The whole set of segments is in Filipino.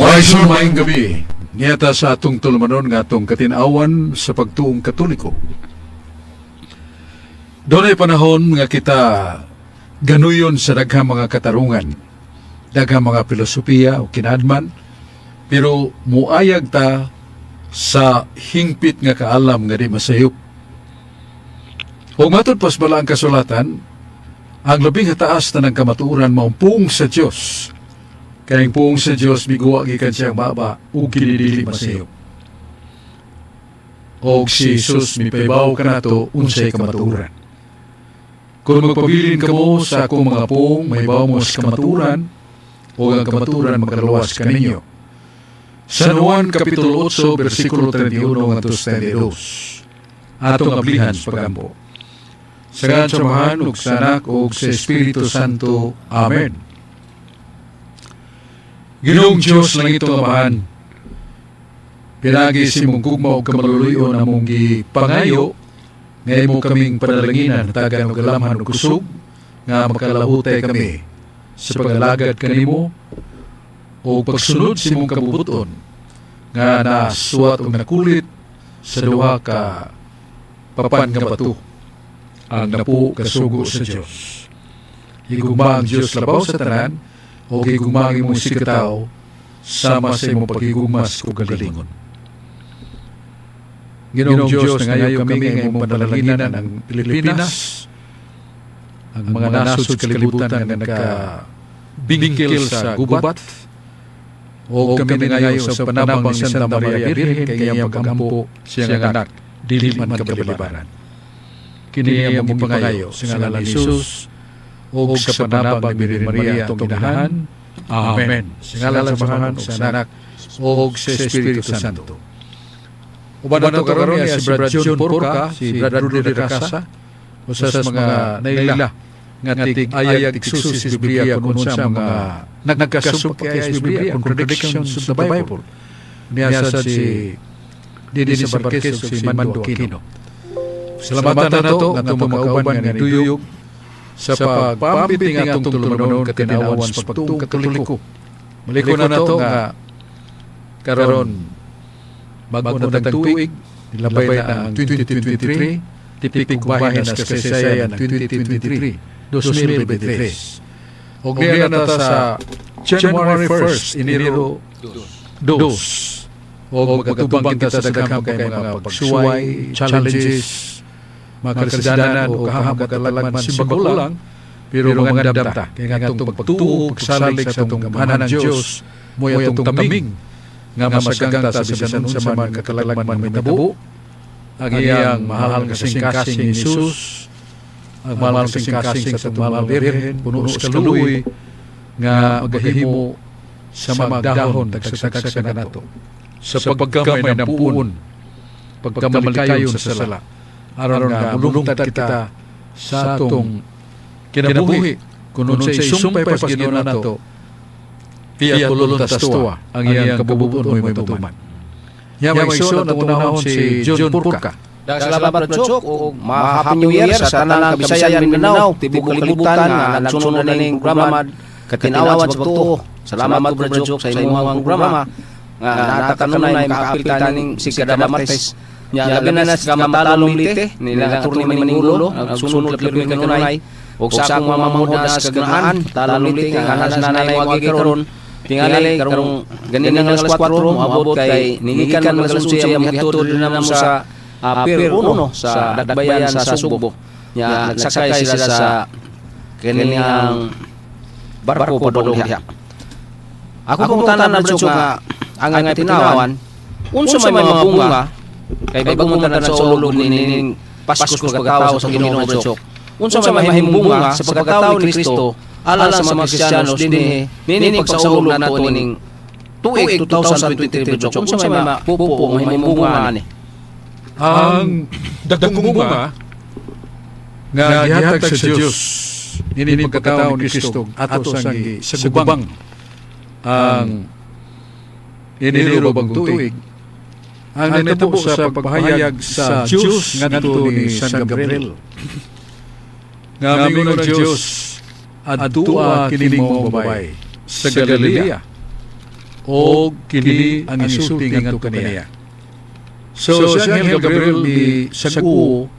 Maayson maayong gabi. Niyata sa atong tulumanon nga atong katinawan sa pagtuong Katoliko. Doon ay panahon nga kita ganuyon sa daghang mga katarungan, daghang mga filosofiya o kinadman, pero muayag ta sa hingpit nga kaalam nga di masayop. Kung matod pas bala ang kasulatan, ang labing hataas na ng kamatuoran maumpung sa Diyos. Kaya ang puong sa Diyos, miguwa gikan siyang baba, o kinidili masayop. O si Jesus, mipaibaw ka na to, unsay kamaturan. Kung magpabilin ka mo sa akong mga puong, may baw mo sa kamaturan, o ang kamaturan magkalawas ka ninyo. San Juan, Kapitulo 8, versikulo 31 hanggang 32. Atong ablihan sa pagampo. Sa ngalan sa Amahan, ug sa Anak, ug sa Espiritu Santo. Amen. Ginoong Diyos lang itong Amahan, pinagi si mong gugma o kamaluluyo na mong gipangayo, ngayon mo kaming panalanginan, tagang o galamhan o kusog, nga makalahutay kami sa pagalagad kanimo, o pagsunod si mong kabubuton, nga nasuwat o nakulit sa duha ka papan nga bato, ang napu kasugo sa Diyos. Higugma ang Diyos labaw sa tanan, o gigumangin mong sikataw, sama sa imong pagigugmas o galingon. Ginoong Diyos, ngayon kami ngayong panalanginan ang Pilipinas, ang mga nasod sa kalibutan na nagkabingkil sa gubat, o kami ngayon sa panabang ni Santa Maria Virgen, kaya pag-ampo siyang anak, dili man kabalibaran. Kini ang mong pangayo, sa ngalan ni Jesus, o sa panabang ni Virgen Maria itong inahan. Amen. Sa ngalan sa Amahan, o sa Anak, o sa Espiritu Santo. Uban na ito karoon niya si Brad John Porca, si Brad Rudy de Casa, o sa mga naila, nga tig-ayag, tig-susis Biblia, kung sa mga nagkasumpa kaya sa Biblia, contradictions of the Bible. Niya sa si Didi sa Barquez, si Mando Aquino. Salamatan na ito, nga itong mga kauban nga niduyog, sa pagpambiting atong tulumanon katinawan sa pagtuong Katoliko. Maliko na ito nga karon bago na tagtuig, nilabay na ang 2023, tipik bahin na sa kasaysayan ng 2023, 2023. O ngayon na sa January 1st, Enero 2. O magkatubang kita sa daghang mga pagsuway, challenges, mga kalisidanan o kahamag katalagman si magulang, pero mga damta. Kaya nga itong pagtuo, pagsalig sa itong gamahan ng Diyos, mo itong taming, nga masaganta sa bisan sa mga katalagman may tabo, ang iyang mahal kasing-kasing ni Jesus, ang mahal kasing-kasing sa itong mahal Virgen, puno sa kaluoy, nga magahimo sa magdahon, tagsasagsaga na ito. Sa pagkamay ng puon, pagkamalikayon sa sala, aron nga mulungtad kita sa atong kinabuhi, kung sa isumpay pas Ginoo nato, iya tuluntas tuwa ang iyang kabubuton mo'y matuman. Yamay iso na tunahon si John Porca. Salamat Chok o Happy New Year sa tanang Kabisayan Mindanao, tibok kalibutan nga nagsunod na ning programa katinawan sa pagtuo. Salamat Brad Chok sa imong programa nga natakanunay makaapil taning Sigada Martes. Nya labi na sa kamatalong lite nila turni maningulo sunod labi kanunay og sa akong mamamahod na sa kaganaan talong lite nga anas nanay mo agi karon tingali karong ganin nga alas 4 moabot kay ningikan magalunsay ang gihatod dinamo sa Pier 1 sa Dakbayan sa Sugbo. Nya nagsakay sila sa kaniyang barko padulong diha. Ako pangutanan na Brad nga ang tinawan unsa may mga bunga kay bagong mo sa ulo ni Paskos pagkatao sa Ginoo Brad Chok. Unsa may mahimbunga sa pagkatao ni Kristo alang sa mga Kristiyanos dinhi nini pagsaulog nato ning tuig 2023 Brad Chok. Unsa may mapupo mahimbunga ni? Ang dagdag bunga nga gihatag sa Dios nini pagkatao ni Kristo ato sa gubang ang Enero bagong tuig. Ang natabo sa pagpahayag sa Diyos ngadto ni San Gabriel. Nga mingon ng Diyos, adtua kini mong babae sa Galilea. o kini ang isulti ngadto kaniya. So si Angel Gabriel ni Saguo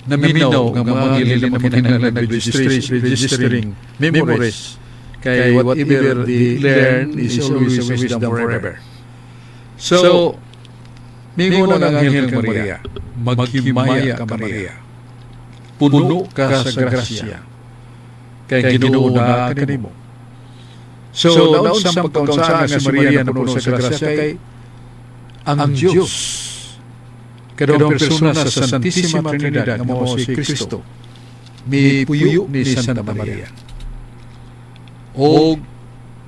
naminaw nga mga ngilin naman kinahanglan registering memories kay whatever they learn is always a wisdom forever. So mingon ang Anghel kang Maria, maghimaya ka Maria, puno ka sa grasya, kay Ginoo na kanimo. So daon sa pagkaunsaan nga si Maria na puno sa grasya kay ang Diyos, kadong persona sa Santissima Trinidad nga mao si Kristo, mi puyo ni Santa Maria. O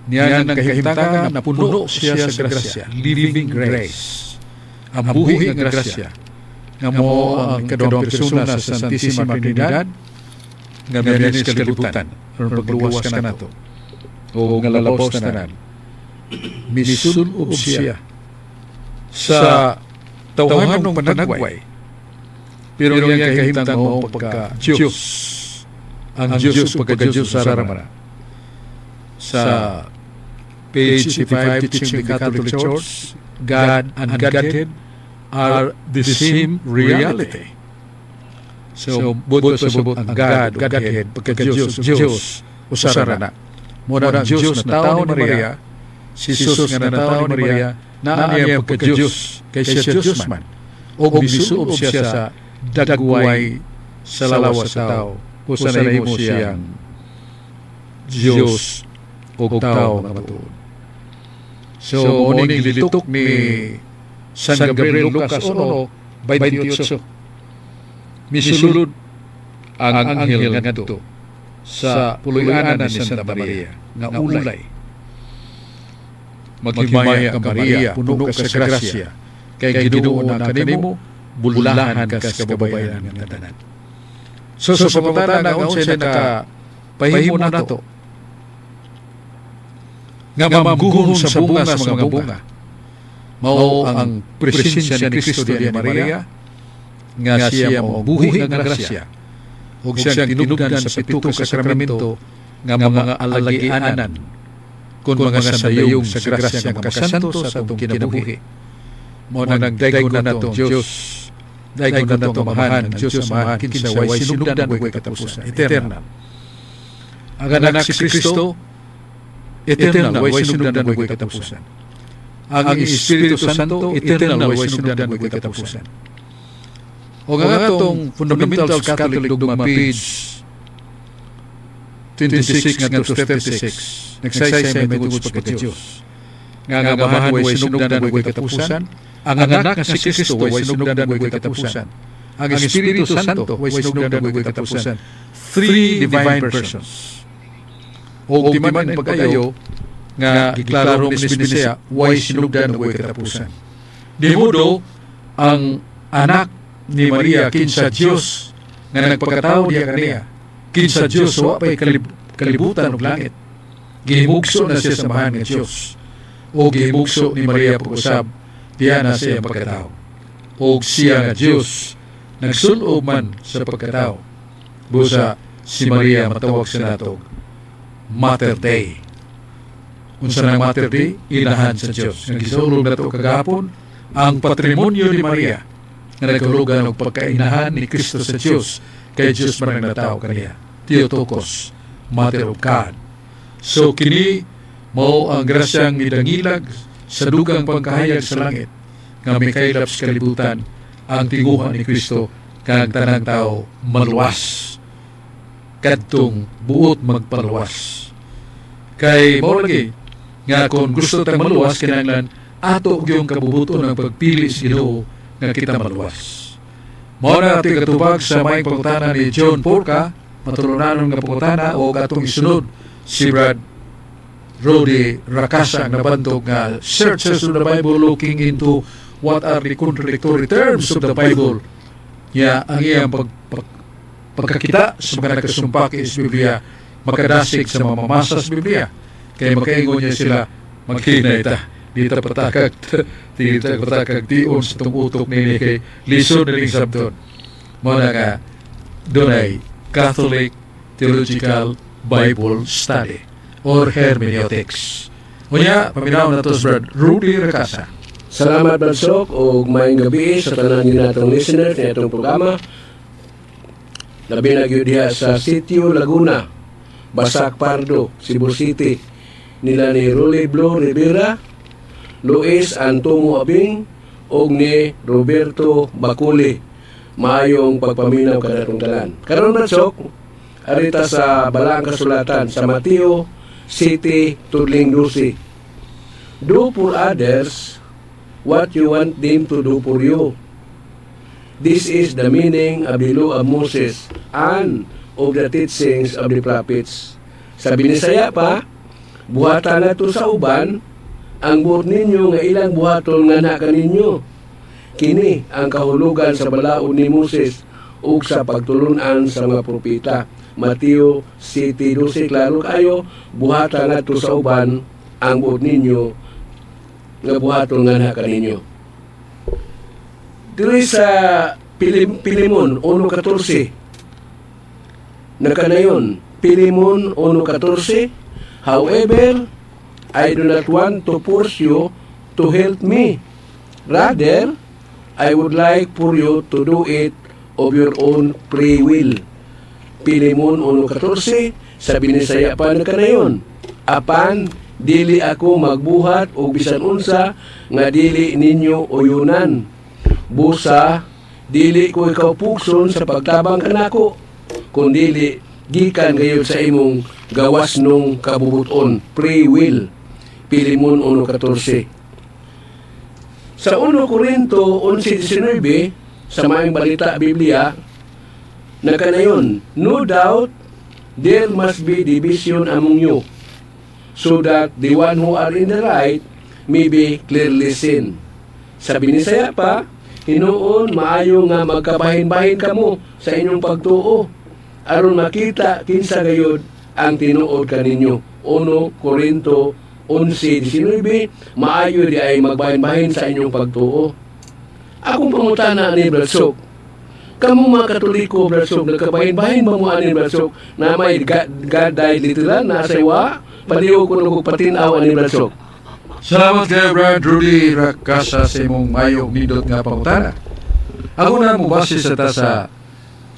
niya ng kahimtangan na puno siya sa grasya, living grace, ang buhi nga grasya, nga mo ang kadong persona sa Santissima Trinidad, nga miyanis kalibutan, o pagluwas ka na to, o nga lalabaw na tanan, misulob siya sa tawhan ng panagway, pero niya kahimtang mo pagka-Diyos, ang Diyos pagka-Diyos sa ramana. Sa page 55, Teaching the Catholic Church, God and Godhead are the same reality. So, buto sa bubot ang God, Godhead, pagka-Diyos, Diyos, usara na. Muna ang Diyos na tao ni Maria, si Jesus nga na tao ni Maria, na niya pagka-Diyos, kay siya Diyos man. O misulob siya sa dagway sa lawas sa tao, o sa naimo siyang Diyos o tao nga matuod. So, uning lilitok ni San Gabriel Lucas 1:28. Misulod ang anghel ngadto sa puloy-anan ni Santa Maria nga ulay. Maghimaya ka Maria, puno ka sa grasya, kay Ginoo na kanimo, bulahan ka sa kababayan ng tanan. So sa pamatan na unsa nakapahimo na to, nga mamguhon sa bunga sa mga bunga, mao ang presensya ni Kristo diya ni Maria, nga siya mo buhi nga grasya, ug siyang tinubdan sa pito ka sakramento nga mga alagianan, kung mga sandayong sa grasya nga makasanto sa atong kinabuhi. Mao nang daygon na natong Diyos, daygon na natong amahan, ang Diyos amahan, kinsa way sinugdan way katapusan, eternal. Ang anak si Kristo, eternal, way sinugdan way katapusan. Ang Espiritu Santo, eternal, way sinugdan way katapusan. O nga itong Fundamentals Catholic Dogma page 26 nga to 36, nagsaysay may tungod sa pagka-Diyos. Nga amahan way sinugdan way katapusan, ang anak nga si Kristo way sinugdan way katapusan, ang Espiritu Santo way sinugdan way katapusan. Three divine persons. O di man pag-ayo nga giklaro ni Binisaya way sinugdan way katapusan. Di modo ang anak ni Maria kinsa Diyos nga nagpakatao diya kaniya, kinsa Diyos wa pay kalibutan ug langit, gihimugso na siya sa amahan nga Diyos, o gihimugso ni Maria pag-usab diya na siya ang pagkatao, o siya nga Diyos nagsulob man sa pagkatao. Busa si Maria matawag sa natog Mater Dei. Unsa nang Mater Dei? Inahan sa Diyos. Nga gisulog nato kagahapon ang patrimonyo ni Maria nga nagkahulugan og pagkainahan ni Kristo sa Diyos, kay Diyos man ang natao kaniya, Theotokos, Mother of God. So kini mao ang grasyang midangilag sa dugang pagkahayag sa langit, nga may kailap sa kalibutan ang tinguhan ni Kristo kang tanang tao maluwas, kadtong buot magpaluwas. Kay mao lagi nga kung gusto tayong maluwas, kinahanglan ato gyung kabubuton ng pagpili sa Ginoo nga kita maluwas. Mao na ating katubag sa maing pangutana ni John Porca, matulunanon nga pangutana, o atong isunod si Brad Rodi Rakasa ang nabantog nga Searchers of the Bible looking into what are the contradictory terms of the Bible. Ang iyang pagkakita sa mga nagkasumpak is Biblia, makadasig sa mamamasa sa Biblia, kaya makaingon niya sila maghinay ta dita patakag tion sa itong utok nini kay lisod na rin sabton. Muna nga dunay Catholic Theological Bible Study or Hermeneutics. Unya, paminaw na to sa Brad Rudy Recasa. Salamat Badsok o maayong gabi sa tanan din natong listeners na itong programa. Labi na gyud diha sa Sitio Laguna, Basak Pardo, Cebu City. Nila ni Rolly Blo Rivera, Luis Antonio Abing, og ni Roberto Baculi. Maayong pagpaminaw kanatong tanan. Karon Badsok, arita sa balaang kasulatan sa Mateo City, Tudling 12. Do for others what you want them to do for you. This is the meaning of the law of Moses and of the teachings of the prophets. Sa Binisaya pa, buhatan na to sa uban, ang buot ninyo nga ilang buhaton nga na kaninyo. Kini ang kahulugan sa balaod ni Moses ug sa pagtulunan sa mga propeta. Mateo City 12, klaro kayo, buhatan na to sa uban, ang buot ninyo nga buhaton nga na kaninyo. Diri sa Pilimon 1:14 nakanayon, Pilimon 1:14, however, I do not want to force you to help me. Rather, I would like for you to do it of your own free will. Pilimon 1:14, sa Binisaya pa nakanayon, apan dili ako magbuhat o bisan unsa nga dili ninyo uyunan. Busa, dili ko ikaw pugson sa pagtabang kanako, kundili gikan gayud sa imong gawas nung kabubuton, free will. Pilimon 1:14. Sa 1 Korinto 11:19, sa maayong balita Biblia, nakanayon, no doubt there must be division among you, so that the one who are in the right may be clearly seen. Sa Binisaya pa, hinuon maayo nga magkabahin-bahin kamo sa inyong pagtuo, aron makita kinsa gayud ang tinuod kaninyo. 1 Korinto 11:19, maayo di ay magbahin-bahin sa inyong pagtuo. Akong pangutana ni Bradsok, kamo mga Katoliko Bradsok, nagkabahin-bahin ba mo ani Bradsok na may gaday literal na asaywa? Paliw ko nung patinaw ani Bradsok. Salamat kay Brad Rudy Recasa sa imong mayong nindot nga pangutana. Ako na mo base sa ta sa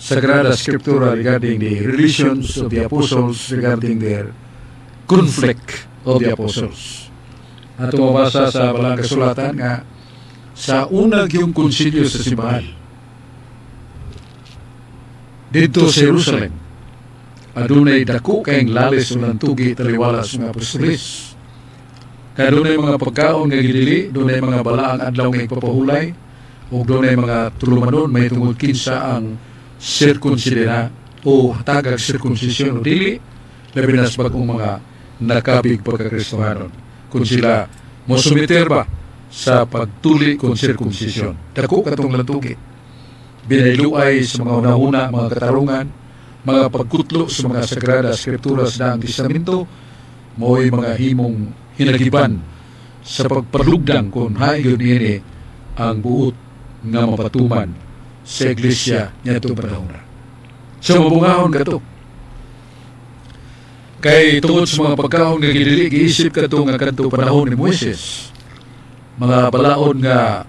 Sagrada Scriptura regarding the relations of the apostles, regarding their conflict of the apostles. Ato mabasa sa balang kasulatan nga sa unang yung konsilyo sa simbahan dito sa Jerusalem, adunay dako kayong lalis ulang tugi taliwala sa mga apostolis. Kaya doon ay mga pagkaon nga gidili, doon ay mga balaang adlaw nga ipapahulay, o doon ay mga tulumanon, may tungod kinsa ang circumcidena o tagag circumcision o dili, labi na sa bagong mga nakabig pagkakristohanon. Kung sila mosumiter ba sa pagtuli kung circumcision. Dako katong lantugi. Binailuay sa mga una-una, mga katarungan, mga pagkutlo sa mga Sagrada Scriptura sa Daang Testamento, mo'y mga himong hinagiban sa pagpalugdang kung hayon ini ang buot nga mapatuman sa iglesia niya itong panahon na. So mabungahon ka to. Kay tungod sa mga pagkaon nga gidili, giisip ka to nga kanto panahon ni Moises. Mga balaod nga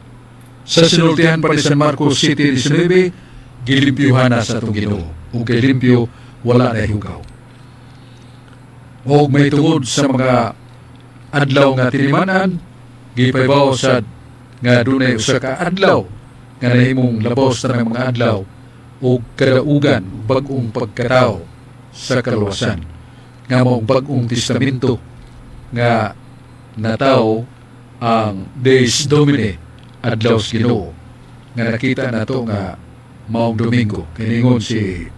sa sinultihan pa ni San Marcos City 19, gilimpyuhan na sa itong Ginoo. Kung kay limpyo, wala na hugaw. O may tungod sa mga adlaw nga tinimanan, gipaybaw sad nga dunay usa ka adlaw nga nahimong labaw sa mga adlaw o kadaugan bag-ong pagkatao sa kaluwasan nga maong bag-ong testamento nga nataw ang Days Domini, adlaw sa Ginoo, nga nakita nato nga maong Domingo. Kiningon si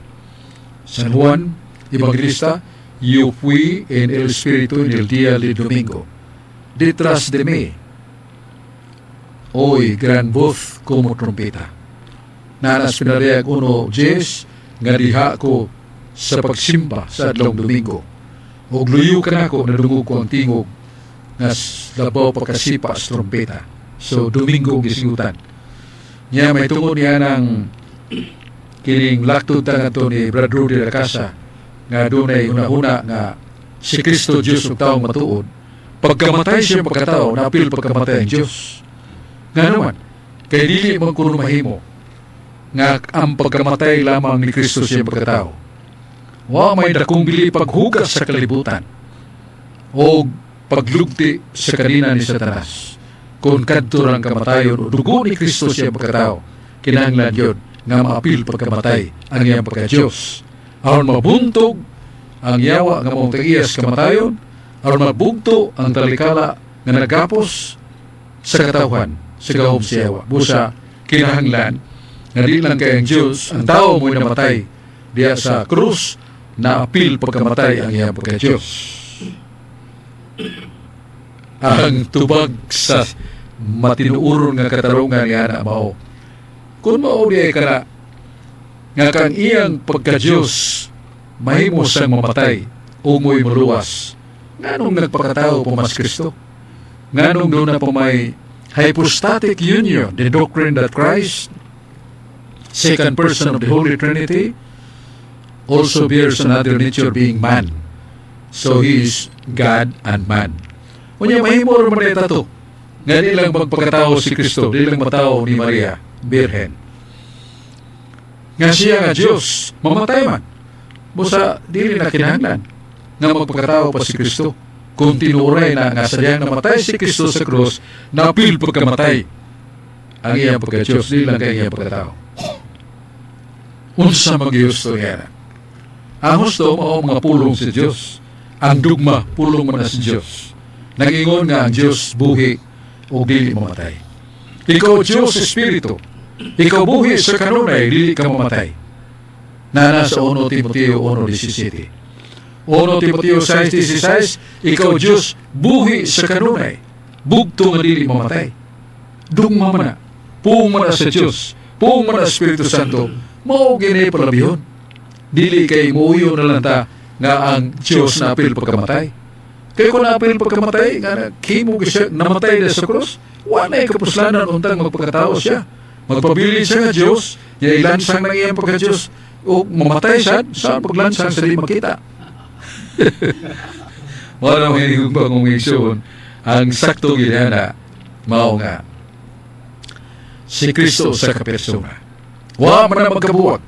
San Juan Evangelista, yo fui en el Espíritu en el día de domingo. Detrás de mí, hoy gran voz como trompeta. Nanas pinarayag 1:10, nga diha ko sa pagsimba sa adlawng domingo. O gluyo ka na ko, nadungog ko ang tingog, nga labaw pagkasipa sa trompeta. So, domingo gisigutan. Niya may tungod niya ng kining laktod tangan to ni Brad Rudy Recasa, nga doon ay una-una nga si Kristo Diyos ug taong matuod pagkamatay siya pagkatao, napil pagkamatay ang Diyos. Nga naman, kay dili man kuno mahimo nga ang pagkamatay lamang ni Kristo siya pagkatao. Wa may dakong bili paghugas sa kalibutan o paglugti sa kanina ni Satanas. Kung kadto lang kamatayon o dugo ni Kristo siya pagkatao, kinahanglan yun nga maapil pagkamatay ang iyang pagka-Diyos. Aron mabuntog ang yawa nga mong tag-iyas kamatayon, aron mabugto ang talikala nga nagapos sa katawhan sa gahom sa yawa. Busa kinahanglan nga di lang kay ang Diyos ang tao mo'y namatay diya sa krus na apil pagkamatay ang iyang pagka-Diyos. Ang tubag sa matinuuron nga katarungan nga na mao, kung mao diay kana nga kang iyang pagka-Diyos mahimo sang mamatay o mo'y maluwas, nganong nagpakatao po mas Kristo? Nganong doon na po may hypostatic union, the doctrine that Christ, second person of the Holy Trinity, also bears another nature being man. So he is God and man. Kunya mahimo ro man ito. Nga di lang magpakatao si Kristo, di lang matao ni Maria, Birhen. Nga siya nga Diyos, mamatay man. Busa dili na kinahanglan nga magpakatao pa si Kristo. Kung tinuray na nga sadyang namatay si Kristo sa krus, napil pagkamatay ang iyang pagka-Diyos, di lang kay iyang pagkatao. Unsa mag-iusto nga. Ang husto mao mga pulong si Diyos. Ang dugma, pulong man na si Diyos. Nangingon nga ang Diyos buhi o dili mamatay. Ikaw Diyos Espiritu, ikaw buhi sa kanunay, dili ka mamatay. Na nasa 1 Timoteo 1:17. 1 Timoteo 6:16, ikaw Diyos buhi sa kanunay, bugto nga dili mamatay. Dugma man na, puong man na sa Diyos, puong man na Espiritu Santo, mao gini palabihon. Dili kay muuyo na lang ta nga ang Diyos na apil pagkamatay. Kaya kung na-apil pagkamatay, nga naghimo siya, namatay na sa krus, wala ay kapuslanan untang magpagkatao siya. Magpabili siya nga Diyos, niya ilansang ng iyang pagka-Diyos, o mamatay siya, saan paglansang sa di makita. Wala mga hindi ba kong isyon, ang sakto ginana, mao nga, si Kristo sa kapersona. Wa man na magkabuwag.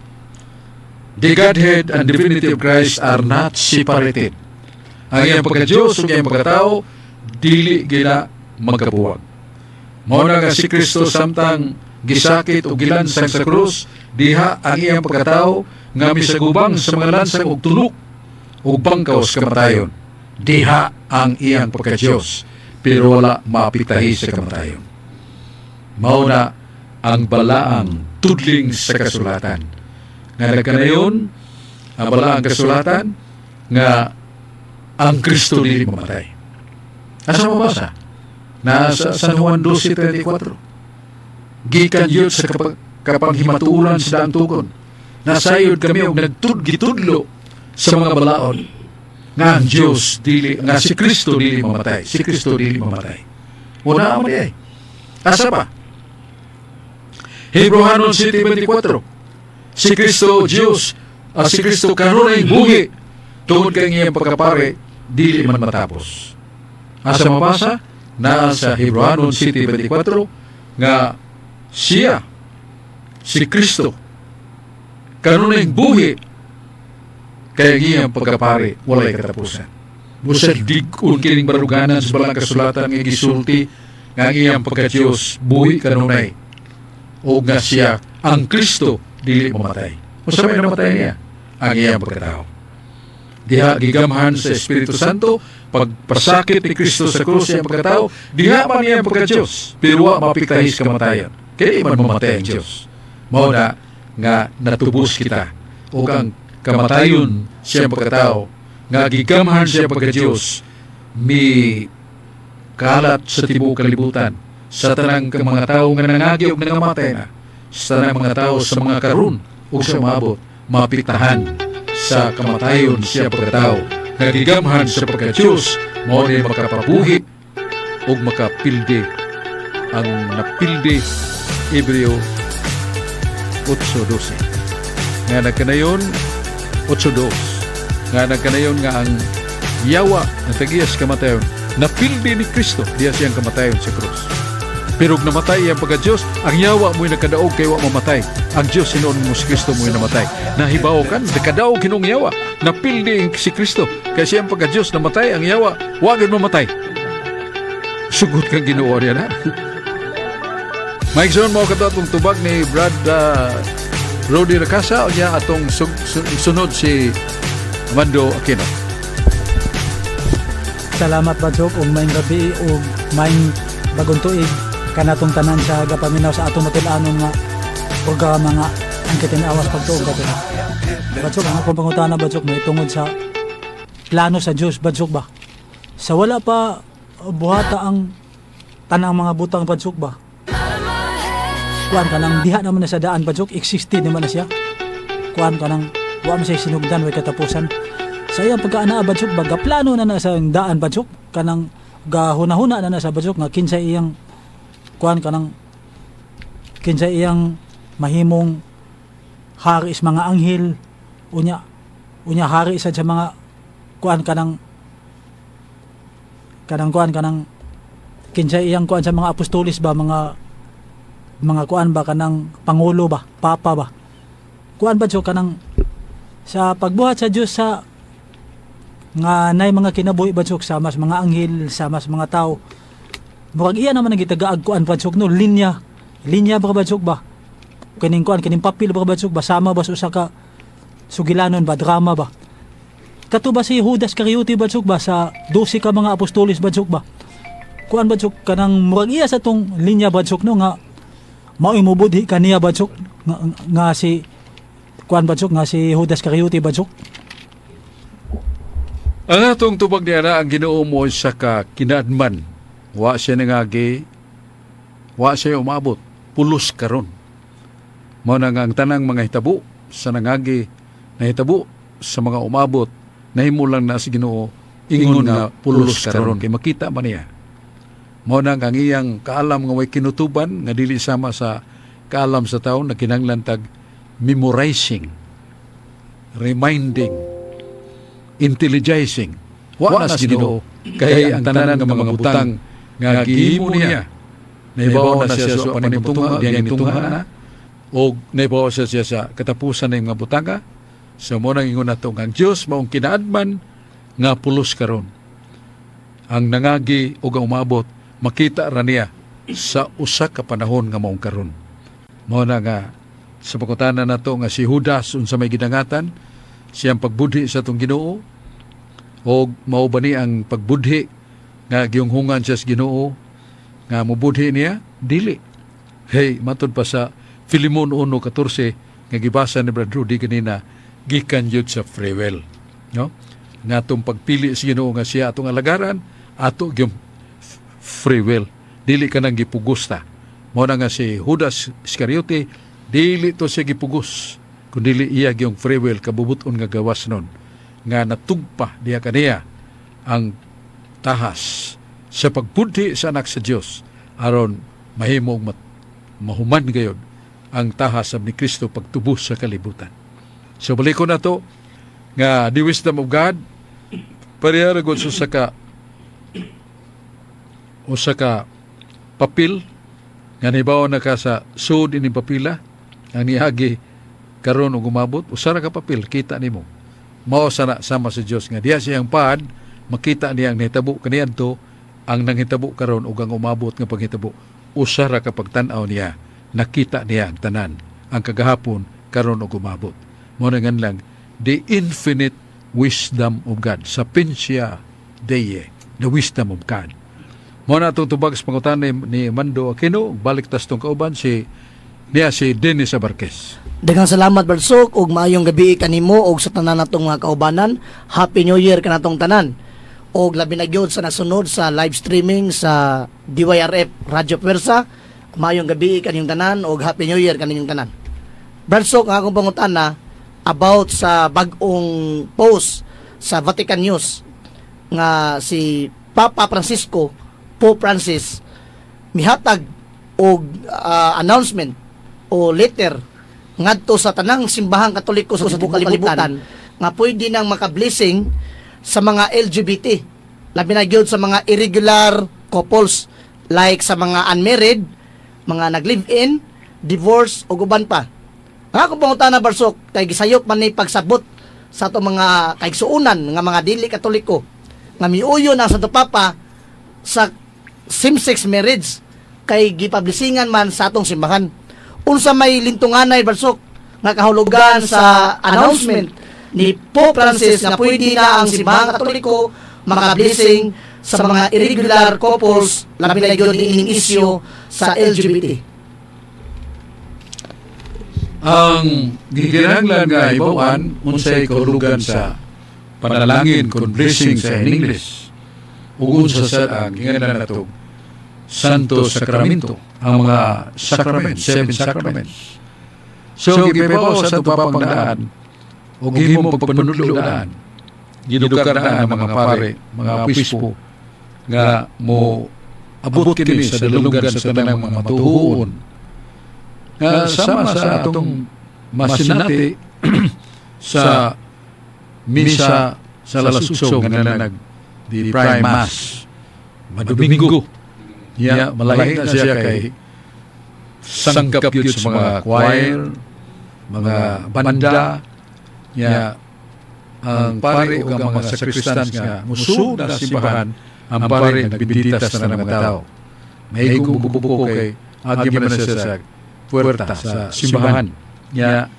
The Godhead and divinity of Christ are not separated. Ang iyang pagka-Diyos ug iyang pagkatao dili gila magkabuwag. Mao na nga si Kristo samtang gisakit o gilansang sa krus, diha ang iyang pagkatao nga misagubang sa mga lansang og tulok ug bangkaw sa kamatayon. Diha ang iyang pagka-Diyos, pero wala maapitahi sa kamatayon. Mao na ang balaang tudling sa kasulatan. Nga nagkanayon, ang balaang kasulatan, nga ang Kristo dili mamatay. Asa mabasa? Nasa San Juan 12:34. Gikan yun sa kapanghimatuulan sa daang tukon. Nasayod kami og nagtudgitudlo sa mga balaod nga ang Diyos dili, nga si Kristo dili mamatay. Si Kristo dili mamatay. Una mo di ay. Asa pa? Hebrehanon 7:24. Si Kristo Diyos, si Kristo kanunay buhi tungod kay iyang pagkapare dili man matapos. Asa mabasa? Na sa Hebrehanon 7:24 nga siya, si Kristo, kanunay buhi kay iyang pagkapare walay katapusan. Busa dig-un kining baruganan sa balang kasulatan nga gisulti nga iyang pagka-Diyos buhi kanunay o nga siya ang Kristo dili mamatay. Usa may namatay niya ang iyang pagkatao. Diha gigamhan sa Espiritu Santo pagpasakit ni Kristo sa krus iyang pagkatao, diha man iyang pagka-Diyos, pero wa mapiktahi sa kamatayon. Kaya man mamatay ang Diyos. Mao na nga natubos kita o ang kamatayon siyang pagkatao nga gigamhan siya pagka-Diyos mi kalat sa tibuok kalibutan sa tanang mga tao nga nangagi og nangamatay na, sa tanang mga tao sa mga karon ug sa maabot mapiktahan sa kamatayon siya pagkatao nga gigamhan sa pagka-Diyos, mao ni makapabuhi ug makapildi ang napildi Hebreo 8:12 nga nagkanayon 8:2 nga nagkanayon nga ang yawa na tag-iyas kamatayon napildi ni Kristo diya siyang kamatayon sa krus. Pero namatay iyang pagka-Diyos, ang yawa mo'y nakadaog kay wa mamatay. Ang Diyos sinuon mo si Kristo mo'y namatay. Nahibaw kan, nakadaog kinong yawa, napildi si Kristo. Kaya siyang pagka-Diyos namatay, ang yawa, wagin mamatay. Sugod kang Ginoo niya na. Maigsoon mo ka itong tubag ni Brad Rodi Racasa o niya atong sunod si Mando Aquino. Salamat Badsok ug maayong gabi ug maayong bagong tuig kanatong tanan sa gapaminaw sa atong matulanon nga programa nga ang kitinawas pagtuog gabi. Badsok ang akong pangutana Badsok may tungod sa plano sa Dios Badsok ba. Sa wala pa buhata ang tanang mga butang Badsok ba. Kuan ka nang diha naman na sa daan Badsok, existed naman na siya. Kuan ka nang wa man siya sinugdan way katapusan. Sa iyang pagkaana Badsok baga plano na sa daan Badsok kanang gahuna-huna na sa Badsok nga kinsay iyang kuan kanang kinsay iyang mahimong hari is mga anghel unya hari isa sa mga kuan kanang kuan kanang kinsay iyang kuan sa mga apostolis ba mga kuan ba kanang pangulo ba papa ba kuan Badsok kanang sa pagbuhat sa Dios sa nga nay mga kinabuhi Badsok sa mas mga anghel sa mas mga tao murag iya naman nagitagaag kuan Badsok no linya ba Badsok ba kining kuan kining papel ba Badsok ba sama ba sa usa ka sugilanon ba drama ba kato ba si Judas Iscariote Badsok ba sa 12 ka mga apostolis Badsok ba kuan Badsok kanang murag iya sa tong linya Badsok no nga mao imubudhi kaniya Badsok nga si kuan Badsok nga si Judas Iscariote Badsok. Ang atong tubag niya na ang Ginoo mo sa kinaadman. Wa siya nangagi, wa siya umabot, pulos karon. Mao na nga ang tanang mga hitabo sa nangagi na hitabo sa mga umabot nahimo lang na si Ginoo ingon nga pulos karon kay makita man niya. Mao na nga ang iyang kaalam nga way kinutuban nga dili sama sa kaalam sa tawo na kinahanglan tag memorizing, reminding, intelligizing. Wa na si Ginoo kay ang tanan nga mga butang nga gihimo niya nahibaw na siya sa panimutunga diyan gitunga na o nahibaw siya sa katapusan ng mga butanga. So mo nang ingon nato ang Dios maong kinaadman nga pulos karon ang nangagi o umabot makita ra niya sa usa ka panahon nga maong karon. Mao na nga sa pagkutanan nato nga si Judas unsa may gidangatan siyang pagbudhi sa atong Ginoo o mao ba ni ang pagbudhi nga gihunghungan siya sa Ginoo nga mubudhi niya dili. Hey matud pa sa Filemon 1:14 nga gibasa ni Brother Rudy kanina gikan jud sa free will no nga atong pagpili sa Ginoo nga siya atong alagaran ato gyud free will dili ka nang gipugusta. Mao na nga si Judas Iscariote dili to siya gipugos kundi iya gyung free will kabubuton nga gawas nun nga natugpa diya kaniya ang tahas sa pagbudhi sa anak sa Dios aron mahimong mahuman gayud ang tahas ni Kristo pagtubos sa kalibutan. So balikon na to nga the wisdom of God parehara gud sa ka papel nga nibaw na ka sa sud ini papila ang niagi karon og umabot usara ka papel kita nimo mao sana sama sa Dios nga diya siyang pad makita niya ang nahitabo kaniadto ang nanghitabo karon ug ang umabot nga paghitabo usara ka pagtan-aw niya nakita niya ang tanan ang kagahapon karon ug umabot mao na ngan lang the infinite wisdom of God sapientia Dei the wisdom of God. Mao na itong tubag sa pangutan ni Mando Aquino balik tas tong kauban si Dennis Abarquez. Daghang salamat Badsok ug maayong gabi kanimo ug sa tanan natong mga kaubanan. Happy New Year kanatong tanan. Og labi na gyud sa nasunod sa live streaming sa DYRF Radyo Pwersa. Maayong gabi kaninyong tanan og Happy New Year kaninyong tanan. Badsok ang akong pangutana about sa bag-ong post sa Vatican News nga si Papa Francisco, Pope Francis mihatag og announcement o letter ngadto sa tanang simbahang Katoliko sa buong kalibutan nga pwede nang maka-blessing sa mga LGBT labi na gyud sa mga irregular couples like sa mga unmarried, mga nag-live-in, divorce o uban pa. Nga kung pangutana Barsok, kay gisayop man ni pagsabot sa ato mga kaigsuunan nga mga dili katoliko nga miuyo na sa Papa sa same-sex marriage kay gipublisingan man sa atong simbahan. Unsa may lintunganay Barsok nga kahulugan sa announcement ni Pope Francis nga pwede na ang simbahang katoliko maka-blessing sa mga irregular couples labi na gyud ining isyu sa LGBT. Ang gikinahanglan nga ibawan unsay kahulugan sa panalangin kon blessing sa in English ug unsa sa ang ginganan nato Santo Sakramento, ang mga sacraments, 7 sacraments. So gipabaw sa tupapangdaan o gihimo pagpanudloan gidukar na ang mga pare, mga obispo nga mo abot kini sa dalungan sa tanang mga matuhuon nga sama sa atong masinati sa misa sa Lasuso nga nanag di prime mass madomingo ya malahi na siya kay sangkap yun sa mga choir, mga banda ya ang pare o ang mga sakristans nga musud na simbahan ang pare nagbiditas na ng mga tao. May gububuko kay agi man na siya sa puwerta sa simbahan. Ya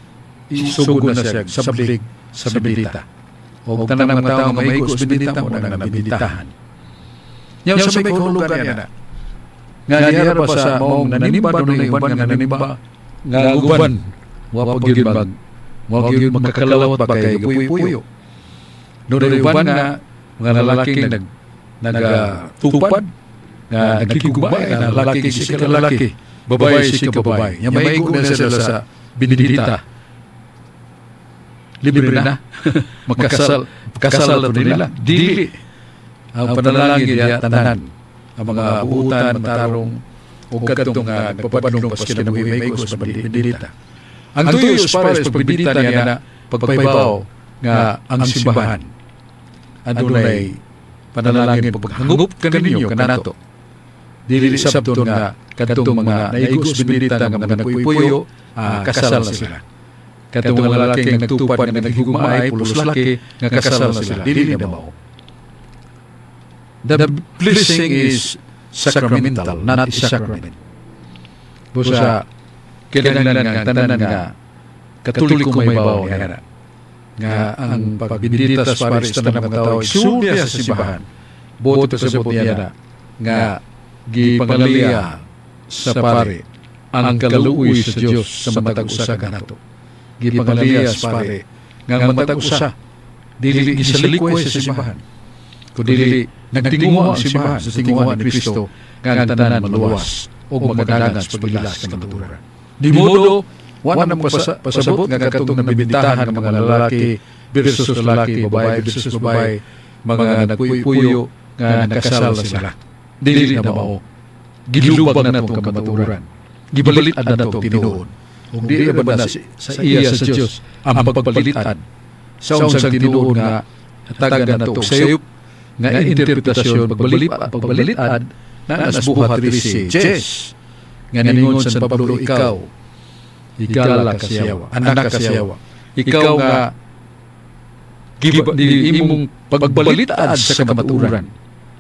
isugod na siya sa blig sa bidita. O tanang mga tao nga may sa bidita mo na nabiditahan. Yan sa may kahulugan yan na. Nga niya pa sa maong nanimba doon na uban nga nanimba nga uban. Wapag yun bag. Wapag yun magkakalawat ba kay gapuy-puyo. Doon uban nga mga lalaking nagtupad nga nagkikubay na lalaki si lalaki. Babae si babae. Nga may na sila sa binidita. Libre na. Magkasal na nila. Dili. Ang panalangin niya tanan. Ang mga buutan, matarong, o katong nagpapadong pas kinabuhi may igos sa binidita. Ang tuyos para sa pagbidita niya na pagpaybaw nga ang simbahan. Adunay panalangin paghangup kaninyo kanato. Dili sabton nga kadtong mga naigos binidita nga mga nagpuyo kasal na sila. Kadtong mga lalaki nga nagtupad nga naghigugmaay pulos laki nga kasal na sila. Dili na mao. The blessing is sacramental, not a sacrament. Busa kinahanglan nga tanan nga Katoliko may bawo nga ang pagbiditas para sa tanang mga tao isulya sa simbahan. Boto sa niya nga gipangaliya sa pare ang kaluoy sa Dios sa matag usa kanato. Gipangaliya sa pare nga ang matag usa dili gisalikoy sa simbahan. Kundi nagtinguha ang simbahan sa tinguha ni Kristo nga ang tanan maluwas o magdagan sa pagbilas ng kamaturan. Di modo, wala nang pasabot nga katong nabibintahan ng mga lalaki versus lalaki, babae versus babae, mga nagpuyo nga nakasal na sila. Dili na mao. Gilubag na itong kamaturan. Gibalit na itong tinuon. O di ba na sa iya sa Diyos ang pagpalitan sa unsang tinuon nga taga na itong sayop nga interpretasyon pagbalitan na nasbuhat rin si Jes nga ningon sa Pablo ikaw igala kasiyawa anak kasiyawa ikaw nga di imong pagbalitan sa kamaturan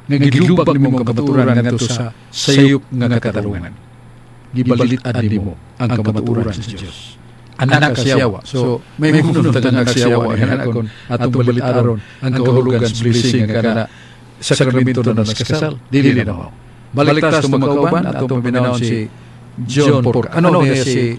nga gilubag nimong kamaturan nga sa sayop nga katarungan gibalitan nimo ang kamaturan sa Dios anak kasiyawa. So, may munong anak kasiyawa yan atong balitaron ang kahulugan sa blessing nga sa sakramento na naskasal. Dili na mo. Baliktas kung magkauban atong pinawon si John Porca. Ano niya si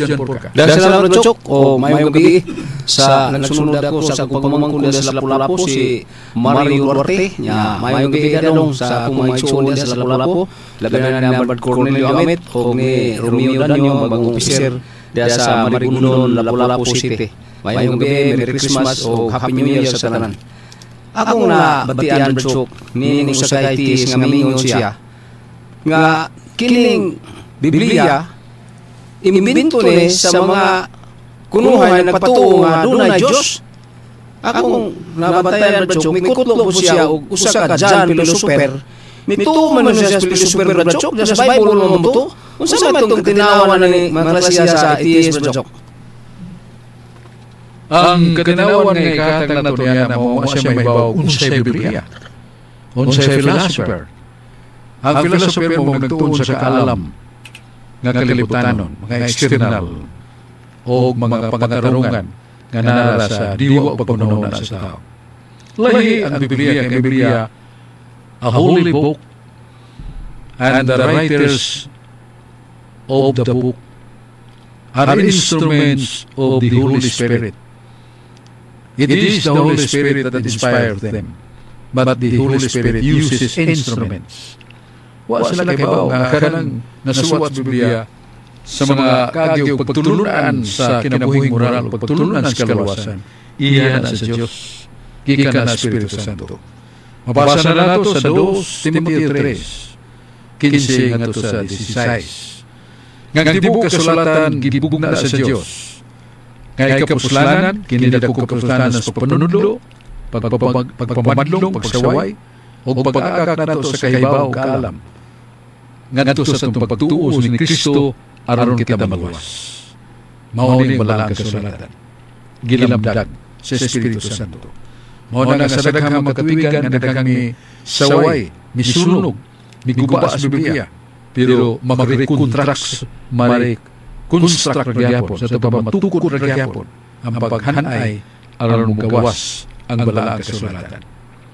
John Porca. Dahil sa Lachok o mayong gabi sa nagsunod ako sa pagpamangkon dahil sa Lapu-Lapu si Mario Duarte. Mayong gabi ganong sa akong mga igsuon sa Lapu-Lapu. Labi na Albert Cornelio Amit o ni Romeo Danyo, bagong officer dahil sa Marigunon, Lapu-Lapu City. Mayong gabi, Merry Christmas o Happy New Year sa tanan. Akong na batian Berchok ni society nga mingon siya nga kining Biblia imbento ni sa mga kunuhay na nagpatuo nga dunay Dios Akong nabantayan Bradshaw, may kutlo po siya og usa ka John Philosopher. Mituman man siya sa Philosopher Bradshaw, sa Bible mo mo to. Unsa man tong tinawan ni Malaysia sa atheist Bradshaw? Ang katinawan nga ikatag na to niya na mo siya may bawa unsay Biblia. Unsay philosopher. Ang philosopher mo nagtuon sa kaalam nga kalibutanon, mga external o mga pangatarungan nga nara sa diwa o pagpununa sa tao. Lahi ang Biblia kay Biblia a holy book and the writers of the book are instruments of the Holy Spirit. It is the Holy Spirit that inspired them, but the Holy Spirit uses instruments. Wa sila kibaw nga kanang nasuwat sa Biblia sa mga kagyo pagtulunan sa kinabuhing moral, pagtulunan sa kalawasan, iya na sa Diyos, gikan na Espiritu Santo. Mabasa na nato sa 2 Timothy 3, 15 nga to sa 16. Nga tibok kasulatan, gibug na sa Diyos. Nga ikapuslanan, kinidako kapuslanan sa pagpanunudlo, pagpamadlong, pagsaway, o pag-aagak nato sa kahibaw o kaalam. Nga to sa itong pagtuos ni Kristo aron kita maluwas. Mauning balang kasulatan. Gilamdag sa Espiritu Santo. Mauna nga sa daghang makatuigan nga daghang ni saway, misunog, miguba sa Biblia. Pero mag-reconstruct ragyapon sa ito pa matukod ragyapon ang paghanay aron gawas ang balang kasulatan.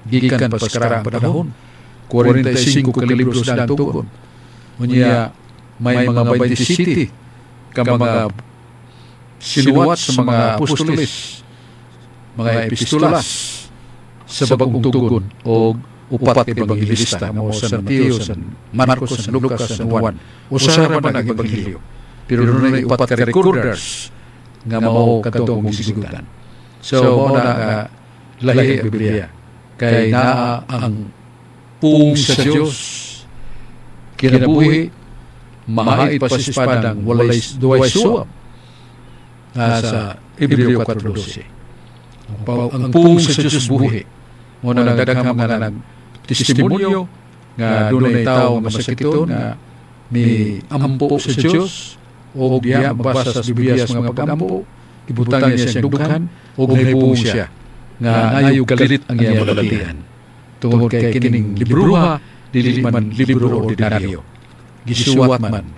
Gikan pa sa karang panahon, 45 kalibros na ang tugon. Unya, may mga 27 ka mga sinuwat sa mga apostolis, mga epistolas sa bagong tugon o upat ebanghilista nga sa Mateo, sa Marcos, sa Lucas, sa Juan. Usara man ang ebanghelyo. Pero doon ay upat ka recorders nga mao kadtong gisigutan. So, mao na nga lahi ang Biblia. Kay naa ang pung sa Diyos kinabuhi, mahait pa si espadang walay duway suwap sa Hebreo 4:12. Ang pung sa Diyos buhi. Muna ng daghang mga testimonyo nga dunay tao nga masakiton nga may ampo sa Diyos o diya mabasa sa Biblia sa mga pag-ampo, ibutang niya siyang dughan o naibong siya nga ayaw galit ang iyang malatihan. Tungod kay kining libruha, dili man libro ordinaryo. Gisuwat man,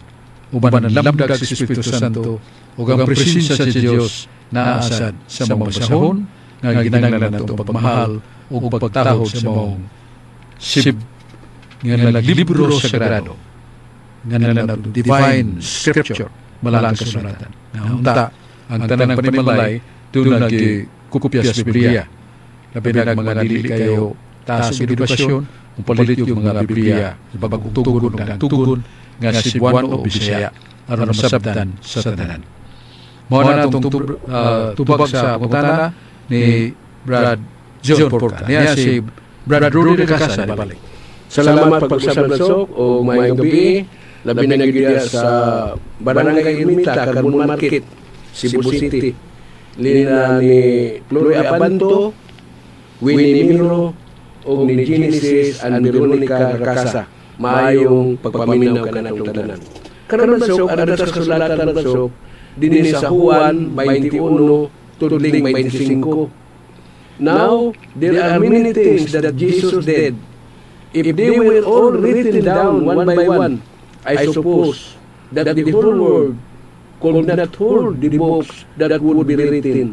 uban ang lamdag sa Espiritu Santo, o ang presensya sa Diyos na asad sa mga basahon, nga ginanglan na itong pagmahal o pagtahog sa mga sib, nga naglibro sagrado, nga na divine scripture, malang kasulatan. Unta, ang tanang panimalay, doon nagkukupya sa Biblia. Labi na mga dili kayo taas ng edukasyon, kung palit yung mga Biblia, bagong tugon ng tugon, nga Cebuano o Bisaya, aron masabdan sa tanan. Mao na itong tubag sa pangutana ni Brad John Porta. Niya si Brad Rudy Casa balik. Salamat pag-usap na sok o mayong gabi. Labi na nagyaya sa Barangay Ermita, Carbon Market, Cebu City. Lina ni Flory Abanto, Winnie Miro, o ni Genesis and Veronica Racasa. Maayong pagpaminaw ka na itong tanan. Karon sok, ada sa kasulatan na sok, din sa Juan 21, tudling 25. Now, there are many things that Jesus did. If they were all written down one by one, I suppose that the whole world could not hold the books that would be written.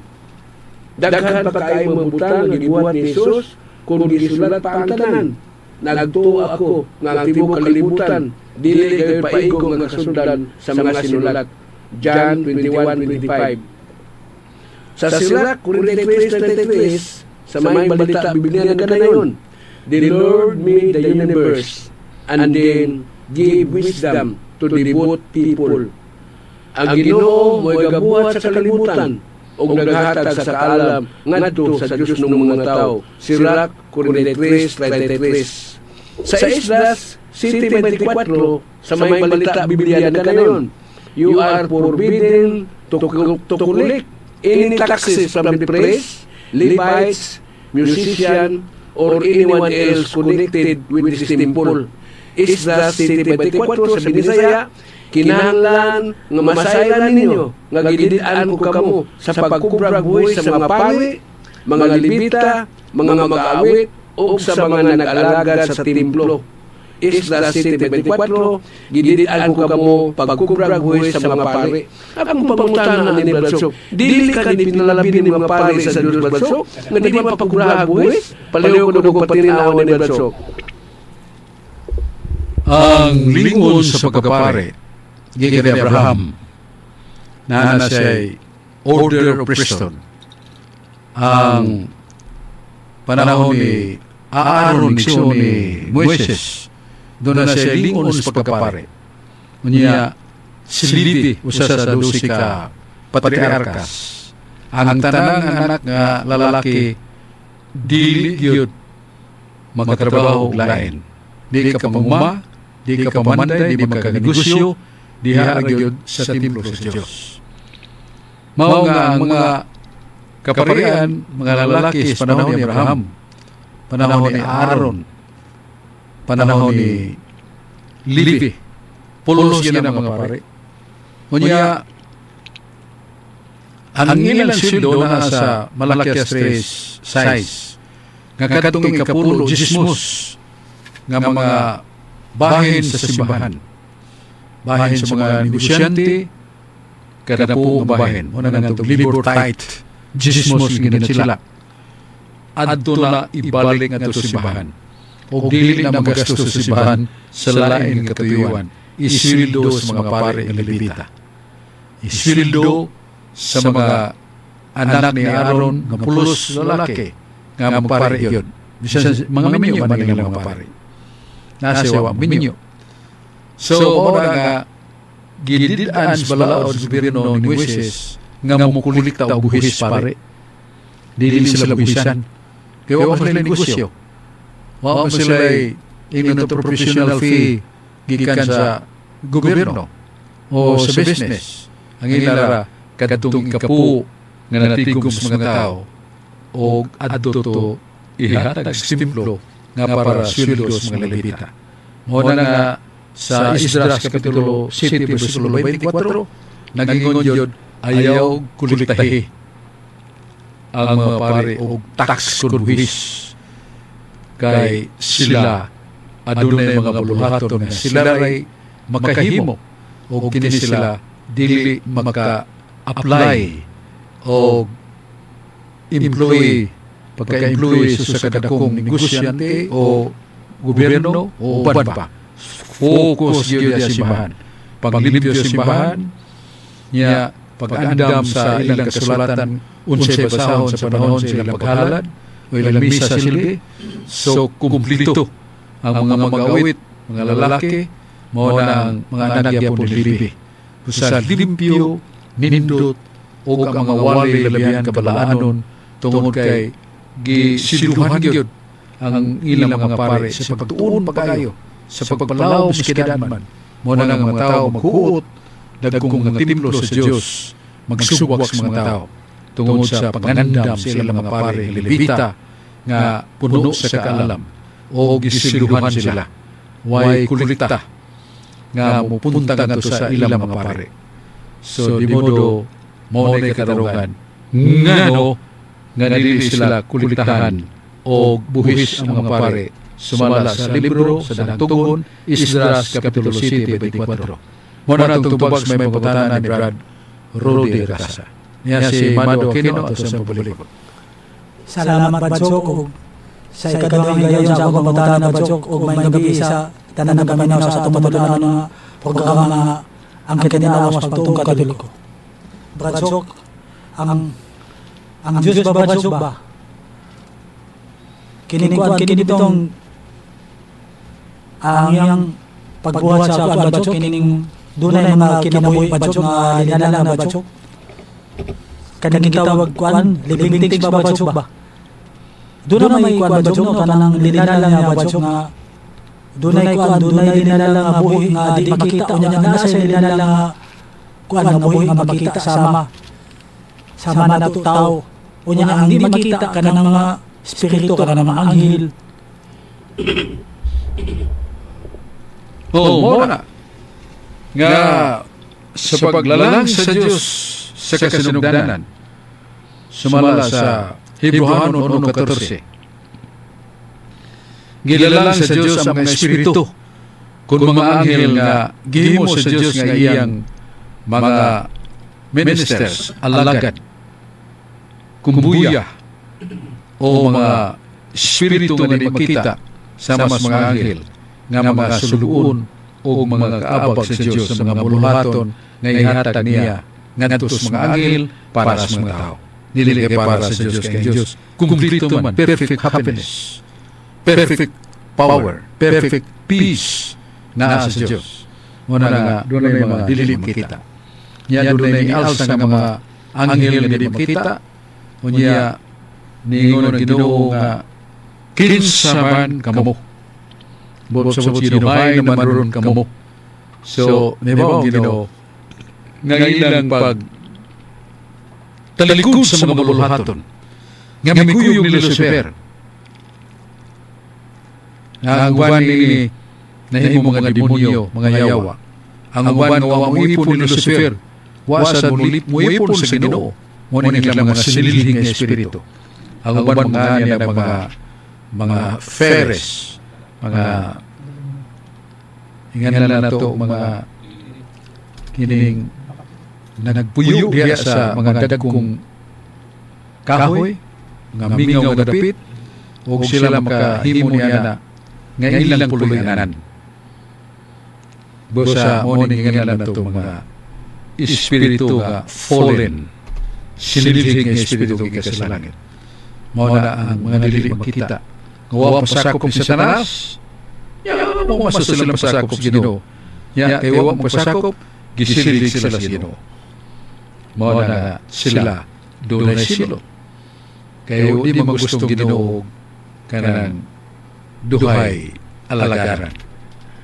Daghan pa kayo mabutang nga gibuhat ni Jesus kung gisulat pa ang tanan. Nagtuo ako nga ang tibok kalibutan, dili kayo paigong nga kasundan sa mga sinulat. John 21:25. Sa Sirach 43:33, sa may balita Biblia nga kanayon, the Lord made the universe and then gave wisdom to the both people. Ang Ginoo mo'y gabuhat sa kalibutan o naghatag sa kaalam ngadto sa Dios ng mga tao. Sirach 43:33. Sa Esdras 7:24, sa may balita Biblia nga kanayon, you are forbidden to collect any taxes from the press, Levites, musician, or anyone else connected with this temple. Esdras 7:24 sa Binisaya, kinahanglan nga masayran ninyo nga gididaan ko kamo sa pagkubrag buhis sa mga pari, mga Levita, mga mag-aawit, o sa mga nag-alagad sa templo. Esdras 7:24, gididaan ko kamo pagkubrag buhis sa mga pari. Akong pamangutanan ni Bradshaw, dili ka ni pinalabi ni mga pari sa Diyos Bradshaw, nga di man pagkubrag buhis, palayo ko doon patinaw ni Bradshaw. Ang lingon sa pagkapare, gikan ni Abraham, na siya'y order of priesthood. Ang panahon ni Aaron, ni Moises, doon na siya lingon sa pagkapare. Unya, si Levi, usa sa 12 ka patriarkas. Ang tanang anak nga lalaki, dili gyud magkatrabaho og lain. Di ka pamuma, di ka pamanday, di magkaganegosyo, diha gyud sa templo sa Dios. Mao nga ang mga kaparian, mga lalaki sa panahon ni Abraham, panahon ni Aaron, panahon ni Levi, pulos yun ang mga pare. Kunya, ang ilang sildo na sa Malakias 3 size, nga kadtong ikapulo, jismus, nga mga bahin sa simbahan, bahin sa mga negosyante, kada po nga bahin, muna nga itong labor tight, jismus ginit sila. Adto na ibalik nga ito sa simbahan. O dili na magasto sa simbahan sa lain katuyuan, iswildo sa mga pare ng Levita. Iswildo sa mga anak ni Aaron, nga pulos lalaki, nga mga pare yun. Mga minyo man nga mga pare. Nasa minyo. So, muna nga, gididaan sa balaod sa gobyerno ni Moises, nga mukulikta o buhis pare. Dili sila buhisan. Kaya wala sila negosyo. Wala sila ingin ito professional fee gikan sa gobyerno o sa business. Ang ilara, kadtong ikapu nga natigom sa mga tao o adto to ihatag sa templo nga para sweldo sa mga Levita. Muna nga sa Esdras Kapitulo 7, versikulo 24, nagingon yun, ayaw kuliktahi ang mga pare o tax kunbuhis kay sila adunay mga buluhaton nga sila ray makahimo o kini sila dili maka-apply o employee pagka-employee sa kadakong negosyante o gobyerno o uban pa. Focus yun sa simbahan. Paglimpyo sa simbahan, niya pag-andam sa ilang kasulatan, unsay basahon sa panahon sa ilang paghalad, o ilang misa silbi. So, kumplito ang mga mag-awit, mga lalaki, mao na ang mga anak yapon ni Levi. Sa limpyo, nindot, o ang mga wali labihan kabalaanon, tungod kay gisiluhan gyud ang ilang mga pare sa pagtuon pagayo, sa pagpalaw miskidan man. Mao na ang mga tao maghuot, dagkong mga templo sa Dios, magsubwak sa mga tao tungod sa pangandam sa ilang mga pare Levita nga puno sa kaalam o gisiluhan sila. Way kulikta nga mupunta ngadto sa ilang mga pare. So di modo mao na katarungan ngano nga dili sila kuliktahan o buhis ang mga pare sumala sa libro sa Dantugon, Esdras Kapitulo 7, 24. Muna na itong tubag sa may pabutanan ni Brad Rodi Rasa. Niya si Mado Aquino at sa pabalik. Salamat Badsok ug sa ikadawang gayon sa akong pamutanan na Badsok ug may gabi sa tanan ng gaminaw sa atong matulanan nga programa nga ang kitinawas pagtuong Katoliko. Badsok, ang Diyos ba Badsok ba? Kinikuan kinitong ang iyang pagbuhat sa kuan Badsok kining dunay mga kinabuhi Badsok nga linala na Badsok. Kanang gitawag kuan living things ba Badsok ba? Doon na may kuan Badsok no kanang linala nga Badsok nga dunay kuan dunay linala nga buhi nga di makita unya nga nasa linala nga kuan nga buhi nga makita sama nato tao Unya ang di makita ka ng mga espiritu, ka ng mga anghel. Oo, mo na. Nga sa paglalang sa Diyos sa kasinugdanan, sumala sa Hebrehanon 1:14. Gilalang sa Diyos ang mga espiritu, kung mga anghel nga gihimo sa Diyos nga iyang mga ministers, alagad, kumbuya, o mga espiritu nga di makita sama sa mga anghel, nga mga suluon o mga kaabag sa Diyos sa mga buluhaton nga ihatag niya ngadto sa mga anghel para sa mga tao. Dili kay para sa Diyos kay Diyos. Kumplito man, perfect happiness, perfect power, perfect peace na sa Diyos. Muna nga, doon ay mga dili makita. Niya doon ay alsa nga mga anghel nga di makita, o niya ningon ang Ginoo nga kinsa man kamo. Sabot sinumay naman ron kamo. So, nibaw ang Ginoo nga ilang pag talikod sa mga buluhaton nga mikuyog ni Lucifer nga ang uwan ni nahimo mga demonyo, mga yawa. Ang uwan nga wamuipon ni Lucifer wasad muipon sa Ginoo mo ni ilang mga sinilhing nga espiritu. Ang uban mga niya mga feres, mga ingan na to mga kining nagpuyo diya sa mga dagkong kahoy, mga mingaw nga dapit, o sila makahimo niya na nga ilang puluyanan. Bosa mo ni nga na to mga espiritu nga fallen, sinilhing nga espiritu nga sa langit. Mao na ang mga dili makita. Ngawa pasakop ni Satanas, mo maso sila pasakop sa Ginoo. Ya kay wa mo pasakop, gisilig sila sa Ginoo. Mao na sila dunay silo. Kay di mo gustong Ginoo kanang duhay alagaran.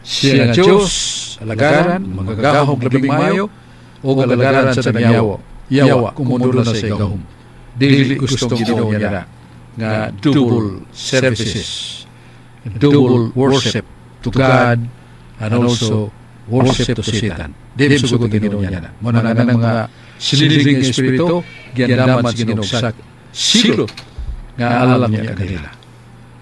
Siya nga Diyos, alagaran, magagahom labing mayo, o alagaran sa yawa, kumudula sa igahom. Dili gustong Ginoo niya nga double services, double worship to God, and also worship to Satan. Di sugot Ginoo niya na. Muna nga ng mga sinilhing espiritu, giandaman sa Ginoo sa silo nga alam niya kanila.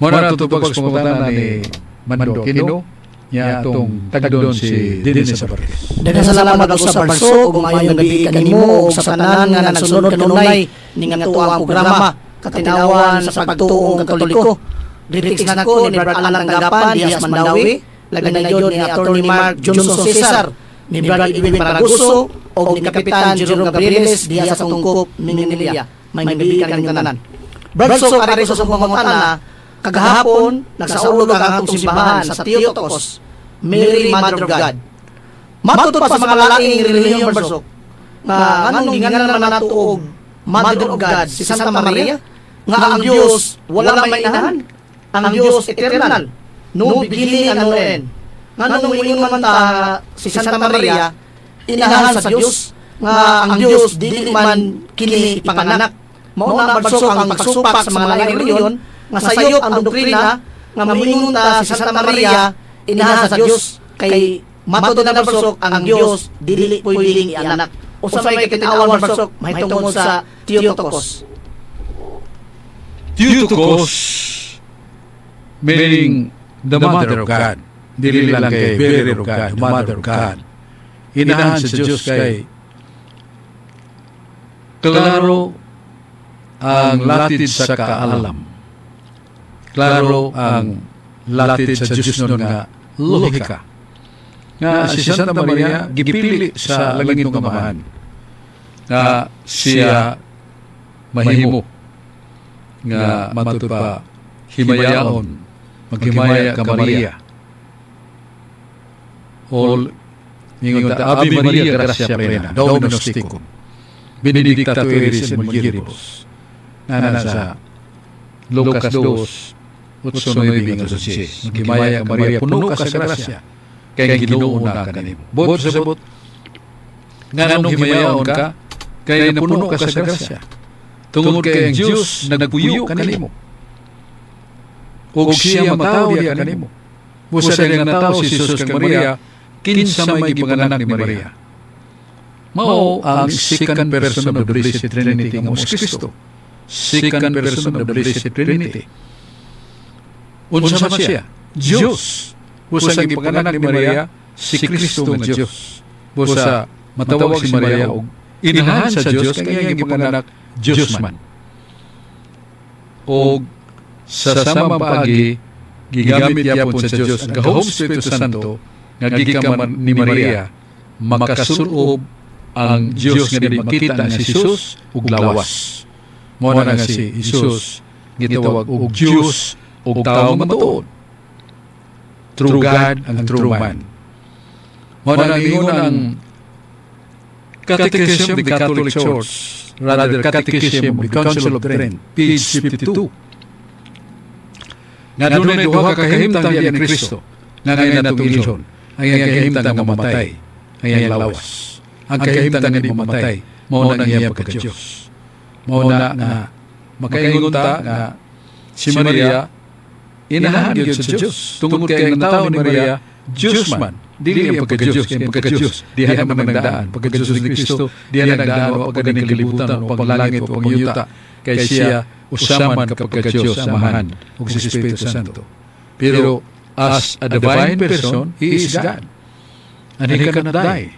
Muna tutupag sa pangutana ni Mando Kino, niya itong tagdon si Dennis Sabartes. Daghang salamat ako sa Barsok, ug maayong gabi kanimo ug sa tanan nga nagsunod kanunay ning atuang programa katinawan sa pagtuong Katoliko. Diriks na ko ni Brad Alang Tanggapan, Diaz Mandawi, labi na yun ni Atty. Mark Johnson Cesar, ni Brad Ibig Maraguso, o ni Kapitan Jerome Gabrieles, Diaz Tungkop, Mininilia. May bibigan ng tanan. Barsok, ari sa sumangutana, kagahapon, nagsaulog ang atong simbahan sa Theotokos, Mary Mother of God. Matutod pa sa mga laing relihiyon, Barsok, nga anong ginganan naman nato og Mother of God, si Santa Maria, nga ang Diyos walang mainahan, ang Diyos eternal, no beginning and no end. Nga nung ingon man ta si Santa Maria, inahan sa Diyos, nga ang Diyos dili man kini ipanganak. Mao na Barsok ang pagsupak sa mga laing relihiyon, nga sayop ang doktrina nga moingon ta si Santa Maria inahan sa Dios kay matod na Barsok ang Dios dili pwedeng ianak. Usa may kitinawan Barsok mahitungod sa Theotokos. Theotokos meaning the Mother of God. Dili lang kay Bearer of God, the Mother of God. Inahan sa Diyos kay klaro ang latid sa kaalam. Klaro ang latid sa Diyos nun nga lohika. Nga si Santa Maria gipili sa langit ng Amahan nga siya mahimo nga matud pa himayaon maghimaya ka Maria. All ningon ta Ave Maria gracia plena Dominus tecum benedicta tu eris in mulieribus. Nana sa Lucas 2:8 ang susis. Maghimaya ka Maria, puno ka sa grasya, kay Ginoo na kanimo. Bot sa bot, nga nung himayaon ka, kay napuno ka sa grasya. tungod kay ang Dios nagpuyo kanimo. Og siya mataw diya kanimo. Busa nga nataw si Jesus kag Maria, kinsa may gipanganak ni Maria. Mao ang second person of the Blessed Trinity nga mos Kristo. Second person of the Blessed Trinity. Unsa man siya? Diyos. Busa gipanganak ni Maria, si Kristo nga Diyos. Busa matawag si Maria og inahan sa Diyos kaya gipanganak Diyos man. Og sa samang paagi gigamit yapon sa Diyos ang gahom Espiritu Santo nga gikan ni Maria makasulob ang Diyos nga di makita nga si Jesus ug lawas. Mao na nga si Jesus gitawag og Diyos ug tawo nga matuod. True God and true man. Mao na ingon ang Catechism of the Catholic Church, rather Catechism of the Council of Trent, page 52. Nga dunay duha ka kahimtang diyan ni Kristo nga ngayon natungilhon. Ang iyang kahimtang nga mamatay, ang iyang lawas. Ang kahimtang nga di mamatay, mao na iyang pagka-Diyos. Mao na nga makaingon ta nga si Maria inahan gyud sa Diyos. Tungod kay ang tao ni Maria Diyos man, dili ang pagka-Diyos, kaya pagka-Diyos, diha naman nagdaan. Pagka-Diyos ni Kristo, diha nagdaan o pagka-ning kalibutan, o paglangit o pangyuta. Kaya siya usaman kapag Diyos, samahan, o si Espiritu Santo. Pero as a divine person, He is God. And He cannot die.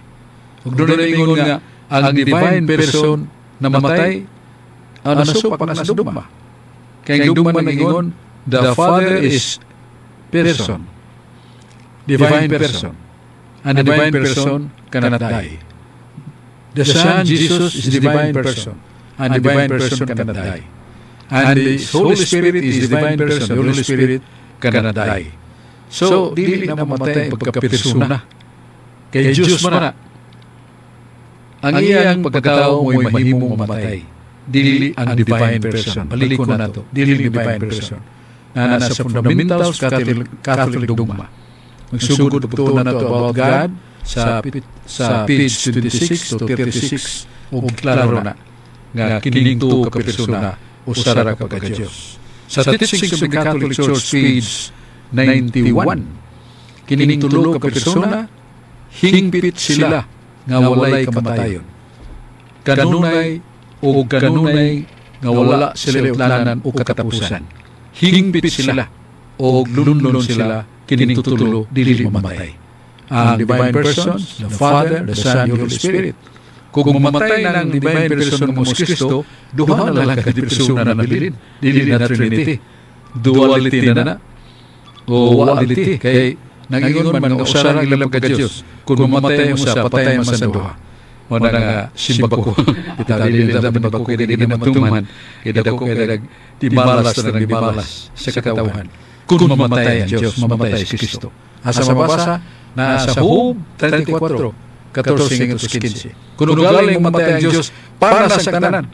Huwag doon na ingon nga, ang divine person namatay, nasupak na sa dugma. Kaya ang dugma na ingon, the Father is person. Divine person. And the divine person cannot die. The Son, Jesus, is divine person. And divine person cannot die. And the Holy Spirit is divine person. The Holy Spirit cannot die. So, dili na mamatay ang pagkapersona. Kay Diyos man na. Ang iyang pagkatao mo'y mahimong mamatay. Dili ang divine person. Baliko na to. Dili divine person. Na nasa fundamentals Catholic dogma. Magsugod po na to about God sa page 26 to 36 o klaro na nga kining to ka persona o sara ka pagka-Diyos. Sa teachings of the Catholic Church page 91 kining tulo ka persona hingpit sila nga walay kamatayon. Kanunay o kanunay nga wala sila utlanan o katapusan. Hingpit sila o lunlon sila kining tutulo dili mamatay. Ang divine persons, the Father, the Son, the Holy Spirit. Kung mamatay ng divine person ng Kristo, duha na lang ka di persona na bilin. Dili na Trinity. Duality na. O duality. Kaya nangingon man nga usarang ilang pagka-Diyos. Kung mamatay mo sa patay mo sa duha. Wala nga simba ko. Itali nila dapat ba ko hindi na matuman. Kaya ko kaya dimalas na dimalas sa katawan. Kung mamatay ang Diyos, mamatay si Kristo. Asa mabasa na sa Job 34, 14-15. Kung galing mamatay ang Diyos para sa tanan.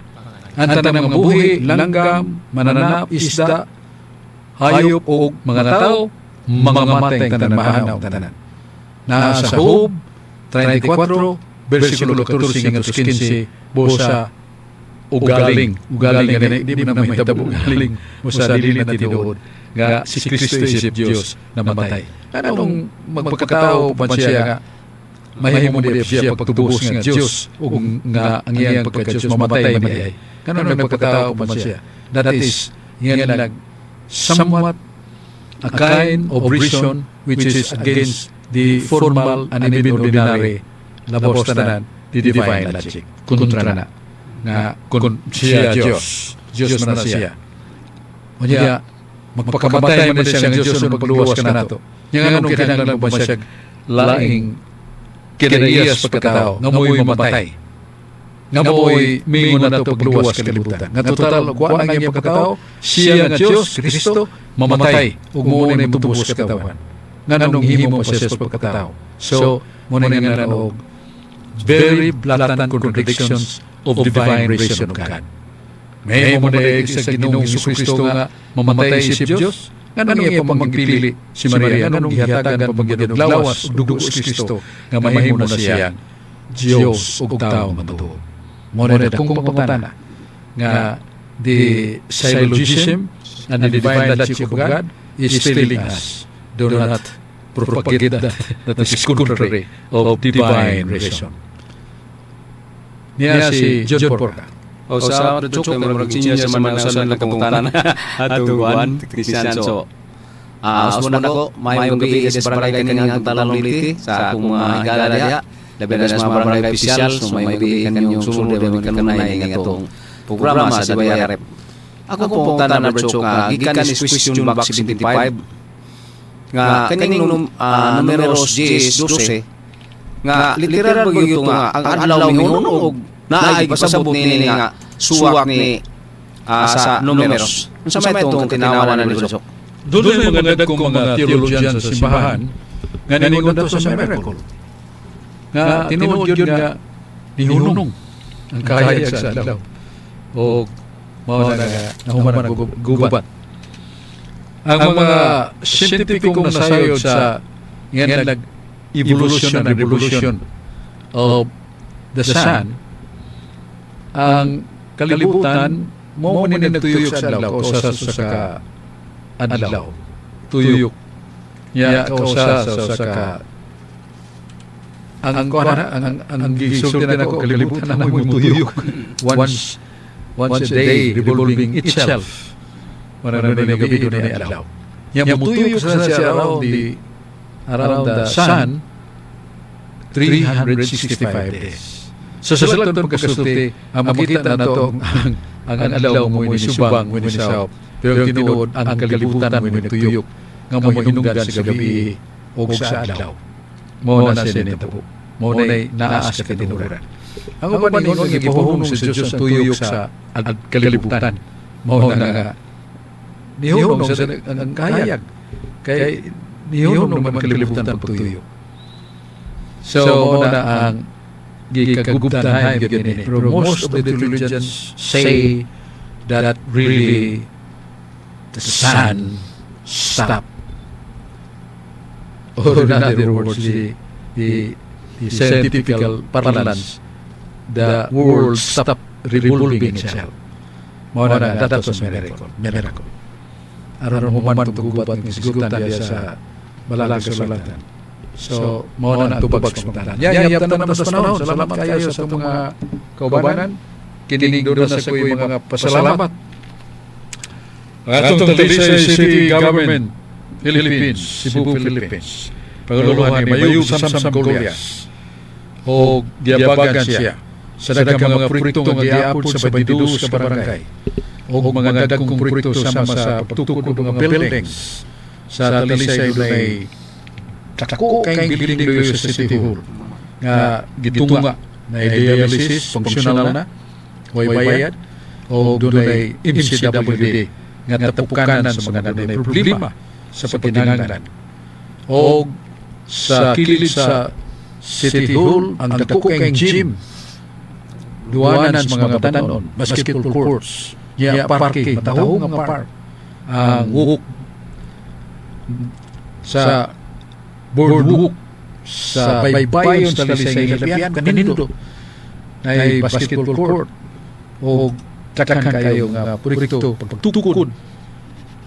Ang tanang mga buhi, langgam, mananap, isda, hayop o mga tao, mamamatay ang tanan, mahanaw ang tanan. Na sa Job 34, versikulo 14-15, bosa ugaling di mo na mahitabo ugaling bosa dili na tinuod nga si Kristo isip Diyos na matay. Anong magpagkatao pa siya nga mahimo di siya pagtubos nga Diyos o nga ang iyang pagka-Diyos mamatay man ay. Kanang magpagkatao pa siya. That is yan nag somewhat a kind of reason which is against the formal and even ordinary labos tanan the divine logic. Kontra na nga kung siya Diyos man na siya. O niya, magpakamatay man siya ng Diyos o magluwas ka na ito. Nga anong kinanglan mo ba siya laing kinayas pagkatao, nga mo'y mamatay. Nga mo'y mingon na ito pagluwas kalibutan. Nga total, kuha ang iyang pagkatao, siya nga Diyos, Kristo, mamatay. Ug mo na yung tubos katawan. Nga anong himo pa siya sa pagkatao. So, muna nga na very blatant contradictions of divine reason of God. May mo na sa Ginoong Jesucristo nga mamatay isip Diyos, nga nang iya pamagpili si Maria, nga nang ihatagan pamagyan og lawas ug dugo si Kristo, nga mahimo na siya Diyos ug tao matuod. Mo na kung pamutana nga the syllogism and the divine logic of God is telling us, do not propagate that is contrary of divine reason. Niya si John Porca. O sa Radyo kay murag senior sa manausan lang kapuntanan atuan Christian so usmo na ko mayong gabi is barangay kaning talong liti sa akong mga higala diha labi na sa mga barangay official so mayong gabi kanyang sumunod din kanunay ng atong programa sa DYRF. Ako pong tanan na Radyo ka gikan is question box 75 nga kaning numeros 10-12 nga literal ba ito nga ang adlaw ni og naay pasabot ni nga suwak ni sa numeros. Unsa may itong tinawanan ni Radyo? Doon may mga dagkong mga theologian sa simbahan nga ningon nato sa miracle. Nga tinuod yun nga nihunong ang kahayag sa adlaw. O mao na nahuman ang gubat. Ang mga scientificong nasayod sa nga nag-evolution and revolution of the sun, ang kalibutan mo ni nagtuyok sa adlaw o sa adlaw tuyok ya kausa sa ang gisulti nako kalibutan na mo tuyok once a day revolving itself para na gabi do ni adlaw ya mo tuyok sa around the sun 365 days. So sa lahat ng pagkasulti, ang makita na ito, ang adlaw mo ni subang, mo ni saop. Pero tinuod, ang kalibutan mo ni tuyok, nga mo hinungdan sa gabi o sa adlaw. Mo na siya nito po. Mo na naas ka tinuran. Ang uban ni Ngong, ipahuhong sa Diyos ang tuyok sa kalibutan. Mo na nga, nihunong sa ang kahayag. Kaya nihunong naman kalibutan pag tuyok. So, mo na ang gikagubtahan gini. Pero most of the theologians say that really the sun stopped. Or in other words, the scientific parlance, the world stopped revolving itself. That was a miracle. Aron human tugubat ng sigutan diya sa balalang kasulatan. So, mo na tubag sa mga yayap na naman sa panahon. Salamat kayo sa itong mga kaubanan. Kinilig doon na sa kuya mga pasalamat. Atong Talisay City Government, Philippines, Cebu, Philippines. Panguluhan ni Mayug Samsam Golias. O giabagan siya sa daghang mga proyekto nga giapod sa 22 ka barangay. O mga dagkong proyekto sama sa pagtukod ng mga buildings sa Talisay dunay tako kay building doyo sa City Hall nga gitunga na dialysis functional na way bayad o dunay MCWD nga tapukanan sa mga dunay problema sa pagkinahanglan o sa kilid sa City Hall ang tako kay gym duwanan sa mga batanon basketball courts ya parking matahong nga park ang walk sa boardwalk sa baybayon sa Talisay Labian kanindot na basketball court o takkan kayo nga proyekto pagtukod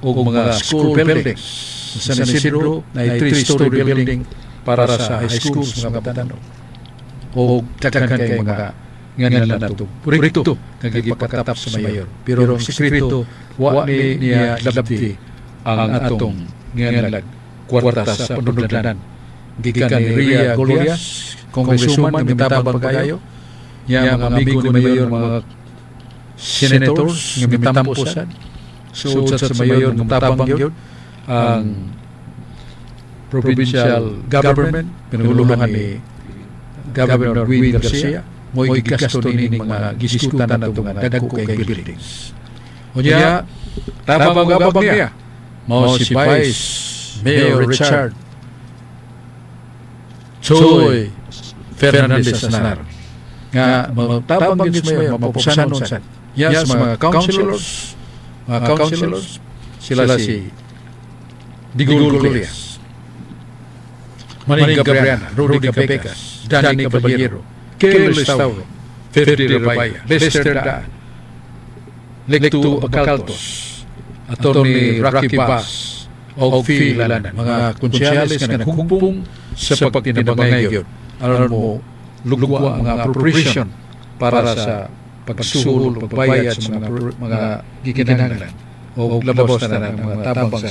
o mga school buildings sa San Isidro na 3-story building para sa high schools mga batanon o takkan kayo mga nganan na ito proyekto nga gipakatap sa mayor pero ang sekreto wa niya labdi ang atong nganan kwarta sa panunodlanan. Gikan ni Ria Golias, congresswoman ng mitabang pagayo, niya mga amigo ni Mayor, mga senators ng mitamposan, suot sa Mayor ng tabang yun, ang provincial government, pinaguluhan ni Governor Guy Garcia, mo igasto nining mga giskutan na itong dagko kay buildings. O niya, tabang gabag niya, mo si Vice Mayor Richard Choy Fernandez Aznar nga matabang yun sa mayor mapusanon sa yes mga councilors sila si Digol Golias Maning Gabriana Rudy Capegas Danny Caballero Kel Restauro Ferdi Rabaya Lester Daan Lecto Abacaltos, Attorney Rocky Bass, o Phil Lanan, mga konsyales nga naghumpong sa pagtinabangay yun. Aron mo, lugwa ang mga appropriation para sa pagsuhol, pagbayad sa mga gikinahanglan o labos na ng mga tabang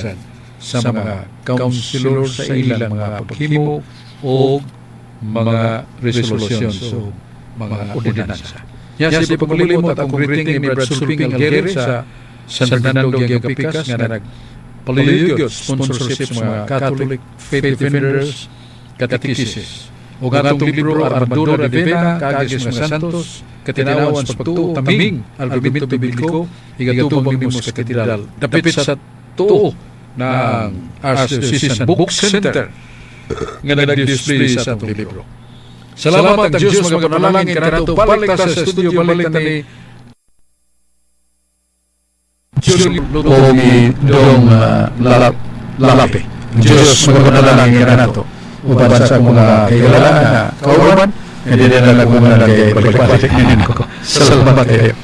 sa mga councilor sa ilang mga paghimo o mga resolusyon o mga ordinansa. Yan si pagmulimot akong greeting ni Brad Sulping Algeri sa San Fernando Giagapicas nga nagpaliyog sponsorship sa mga Catholic Faith Defenders Catechesis. O gatong libro Armadura Divina, Kaagis mga Santos, Katinawan sa Pagtuo, Taming, Argumento Bibliko, Igatubang Nimos sa Katedral. Dapit sa tuo ng Archdiocese Book Center nga nag-display sa atong libro. Salamat ang Diyos, mga panalangin ka nato. Balik ta sa studio, balik ta ni Ogi Dong Lalapi. Diyos, mga panalangin ka nato. Uban sa mga kailangan na kauban, hindi na nagmumana kay balik-balik. Salamat kayo.